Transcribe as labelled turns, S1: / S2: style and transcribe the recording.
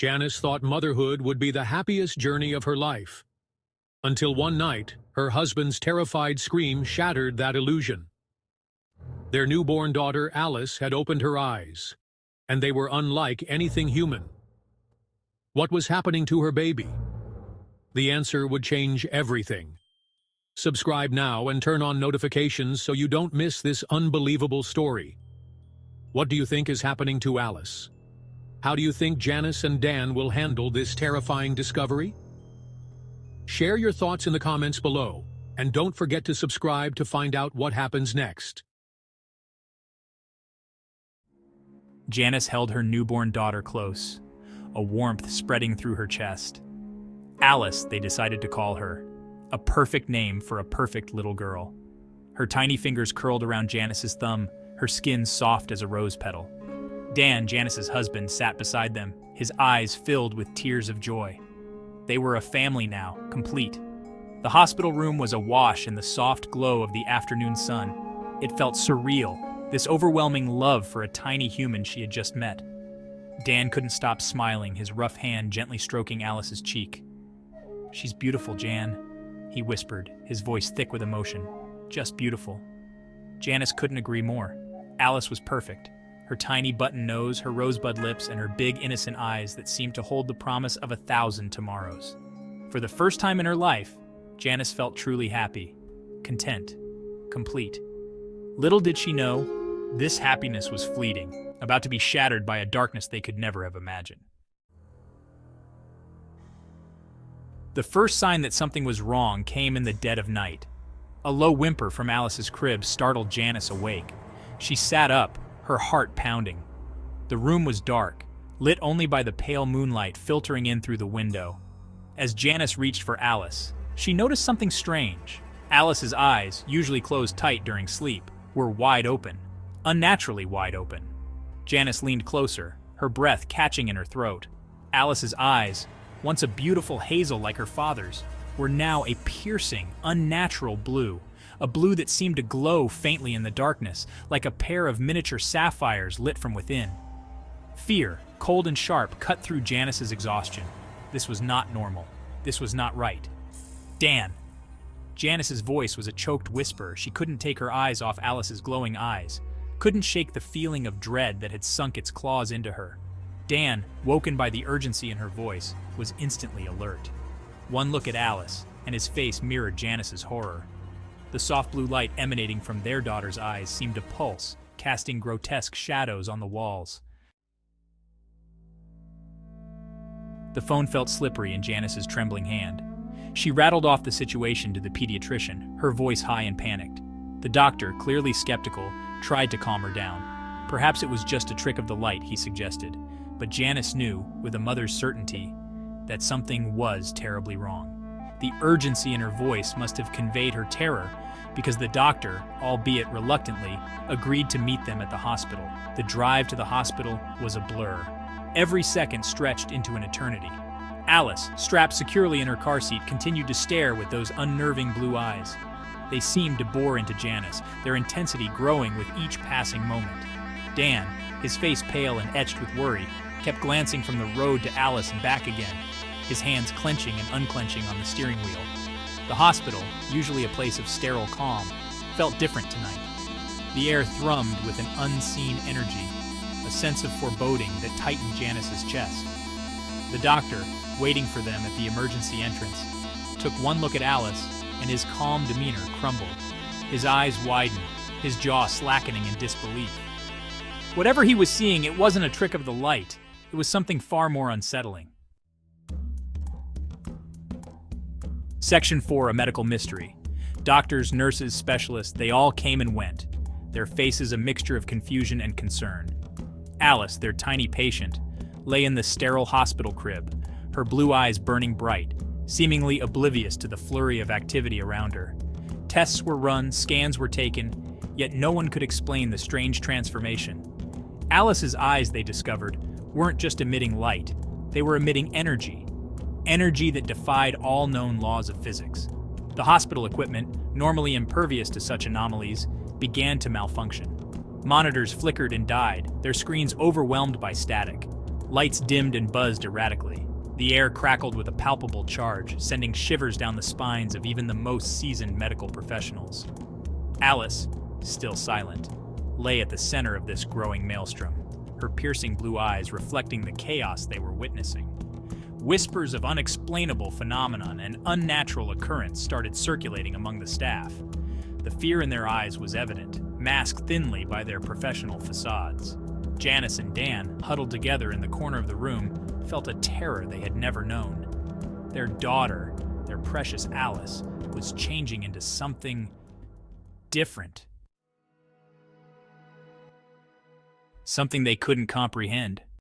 S1: Janice thought motherhood would be the happiest journey of her life. Until one night, her husband's terrified scream shattered that illusion. Their newborn daughter, Alice, had opened her eyes, and they were unlike anything human. What was happening to her baby? The answer would change everything. Subscribe now and turn on notifications so you don't miss this unbelievable story. What do you think is happening to Alice? How do you think Janice and Dan will handle this terrifying discovery? Share your thoughts in the comments below, and don't forget to subscribe to find out what happens next.
S2: Janice held her newborn daughter close, a warmth spreading through her chest. Alice, they decided to call her, a perfect name for a perfect little girl. Her tiny fingers curled around Janice's thumb, her skin soft as a rose petal. Dan, Janice's husband, sat beside them, his eyes filled with tears of joy. They were a family now, complete. The hospital room was awash in the soft glow of the afternoon sun. It felt surreal, this overwhelming love for a tiny human she had just met. Dan couldn't stop smiling, his rough hand gently stroking Alice's cheek. "She's beautiful, Jan," he whispered, his voice thick with emotion. "Just beautiful." Janice couldn't agree more. Alice was perfect. Her tiny button nose, her rosebud lips, and her big innocent eyes that seemed to hold the promise of 1,000 tomorrows. For the first time in her life, Janice felt truly happy, content, complete. Little did she know, this happiness was fleeting, about to be shattered by a darkness they could never have imagined. The first sign that something was wrong came in the dead of night. A low whimper from Alice's crib startled Janice awake. She sat up, her heart pounding. The room was dark, lit only by the pale moonlight filtering in through the window. As Janice reached for Alice, she noticed something strange. Alice's eyes, usually closed tight during sleep, were wide open, unnaturally wide open. Janice leaned closer, her breath catching in her throat. Alice's eyes, once a beautiful hazel like her father's, were now a piercing, unnatural blue. A blue that seemed to glow faintly in the darkness, like a pair of miniature sapphires lit from within. Fear, cold and sharp, cut through Janice's exhaustion. This was not normal. This was not right. "Dan!" Janice's voice was a choked whisper. She couldn't take her eyes off Alice's glowing eyes, couldn't shake the feeling of dread that had sunk its claws into her. Dan, woken by the urgency in her voice, was instantly alert. One look at Alice, and his face mirrored Janice's horror. The soft blue light emanating from their daughter's eyes seemed to pulse, casting grotesque shadows on the walls. The phone felt slippery in Janice's trembling hand. She rattled off the situation to the pediatrician, her voice high and panicked. The doctor, clearly skeptical, tried to calm her down. Perhaps it was just a trick of the light, he suggested. But Janice knew, with a mother's certainty, that something was terribly wrong. The urgency in her voice must have conveyed her terror, because the doctor, albeit reluctantly, agreed to meet them at the hospital. The drive to the hospital was a blur. Every second stretched into an eternity. Alice, strapped securely in her car seat, continued to stare with those unnerving blue eyes. They seemed to bore into Janice, their intensity growing with each passing moment. Dan, his face pale and etched with worry, kept glancing from the road to Alice and back again, his hands clenching and unclenching on the steering wheel. The hospital, usually a place of sterile calm, felt different tonight. The air thrummed with an unseen energy, a sense of foreboding that tightened Janice's chest. The doctor, waiting for them at the emergency entrance, took one look at Alice, and his calm demeanor crumbled. His eyes widened, his jaw slackening in disbelief. Whatever he was seeing, it wasn't a trick of the light. It was something far more unsettling. Section 4, a medical mystery. Doctors, nurses, specialists, they all came and went, their faces a mixture of confusion and concern. Alice, their tiny patient, lay in the sterile hospital crib, her blue eyes burning bright, seemingly oblivious to the flurry of activity around her. Tests were run, scans were taken, yet no one could explain the strange transformation. Alice's eyes, they discovered, weren't just emitting light, they were emitting energy. Energy that defied all known laws of physics. The hospital equipment, normally impervious to such anomalies, began to malfunction. Monitors flickered and died, their screens overwhelmed by static. Lights dimmed and buzzed erratically. The air crackled with a palpable charge, sending shivers down the spines of even the most seasoned medical professionals. Alice, still silent, lay at the center of this growing maelstrom, her piercing blue eyes reflecting the chaos they were witnessing. Whispers of unexplainable phenomenon and unnatural occurrence started circulating among the staff. The fear in their eyes was evident, masked thinly by their professional facades. Janice and Dan, huddled together in the corner of the room, felt a terror they had never known. Their daughter, their precious Alice, was changing into something different. Something they couldn't comprehend.